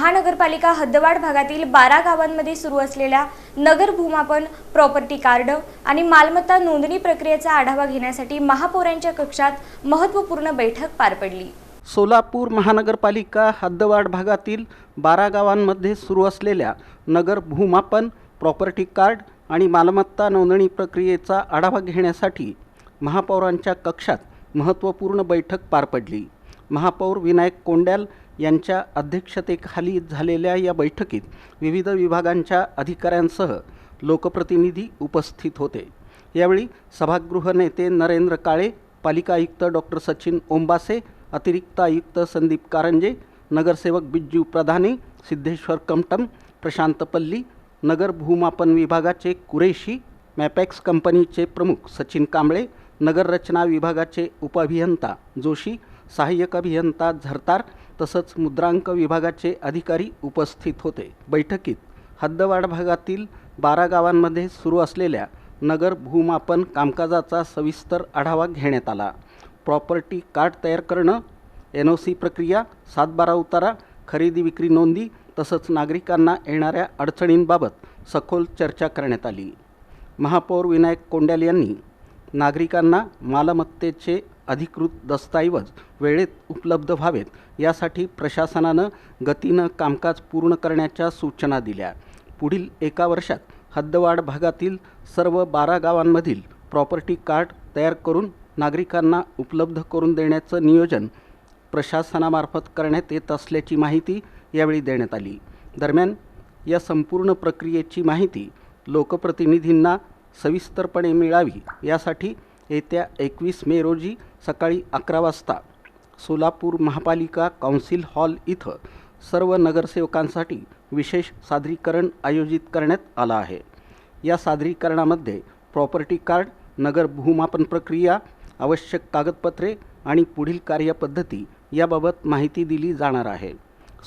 महानगरपालिका हद्दवाढ भागातील 12 गावांमध्ये सुरू असलेल्या नगर भूमापन, प्रॉपर्टी कार्ड आणि मालमत्ता नोंदणी प्रक्रियेचा आढावा घेण्यासाठी महापौरांच्या कक्षात महत्त्वपूर्ण बैठक पार पडली। सोलापूर महानगरपालिका हद्दवाढ भागातील 12 गावांमध्ये सुरू असलेल्या नगर भूमापन, प्रॉपर्टी कार्ड आणि मालमत्ता नोंदणी प्रक्रियेचा आढावा घेण्यासाठी महापौरांच्या कक्षात महत्त्वपूर्ण बैठक पार पडली। महापौर विनायक कोंड्याल यांच्या अध्यक्षतेखाली झालेल्या या बैठकीत विविध विभागांच्या अधिकाऱ्यांसह लोकप्रतिनिधी उपस्थित होते। यावेळी सभागृह नेते नरेंद्र काळे, पालिका आयुक्त डॉक्टर सचिन ओंबासे, अतिरिक्त आयुक्त संदीप कारंजे, नगरसेवक बिज्जू प्रधाने, सिद्धेश्वर कमटम, प्रशांत पल्ली, नगर भूमापन विभागाचे कुरेशी, मॅपॅक्स कंपनीचे प्रमुख सचिन कांबळे, नगर रचना विभागाचे उपअभियंता जोशी, सहाय्यक अभियंता झरतार तसंच मुद्रांक विभागाचे अधिकारी उपस्थित होते। बैठकीत हद्दवाढ भागातील 12 गावांमध्ये सुरू असलेल्या नगर भूमापन कामकाजाचा सविस्तर आढावा घेण्यात आला। प्रॉपर्टी कार्ड तयार करणं, NOC प्रक्रिया, 7/12 उतारा, खरेदी विक्री नोंदी तसंच नागरिकांना येणाऱ्या अडचणींबाबत सखोल चर्चा करण्यात आली। महापौर विनायक कोंड्याल यांनी नागरिकांना मालमत्तेचे अधिकृत दस्तऐवज वेळेत उपलब्ध व्हावेत यासाठी प्रशासनानं गतीनं कामकाज पूर्ण करण्याच्या सूचना दिल्या। पुढील 1 वर्षात हद्दवाढ भागातील सर्व 12 गावांमधील प्रॉपर्टी कार्ड तयार करून नागरिकांना उपलब्ध करून देण्याचं नियोजन प्रशासनामार्फत करण्यात येत असल्याची माहिती यावेळी देण्यात आली। दरम्यान या संपूर्ण प्रक्रियेची माहिती लोकप्रतिनिधींना सविस्तरपणे मिळावी यासाठी येत्या 21 मे रोजी सकाळी 11 वाजता सोलापूर महापालिका काउन्सिल हॉल इथं सर्व नगरसेवकांसाठी विशेष सादरीकरण आयोजित करण्यात आलं आहे। या सादरीकरणामध्ये प्रॉपर्टी कार्ड, नगर भूमापन प्रक्रिया, आवश्यक कागदपत्रे आणि पुढील कार्यपद्धती याबाबत माहिती दिली जाणार आहे।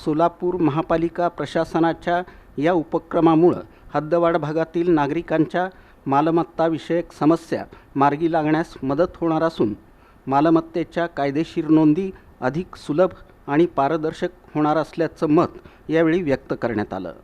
सोलापूर महापालिका प्रशासनाच्या या उपक्रमामुळे हद्दवाढ भागातील नागरिकांच्या मालमत्ताविषयक समस्या मार्गी लागण्यास मदत होणार असून मालमत्तेच्या कायदेशीर नोंदी अधिक सुलभ आणि पारदर्शक होणार असल्याचं मत यावेळी व्यक्त करण्यात आलं।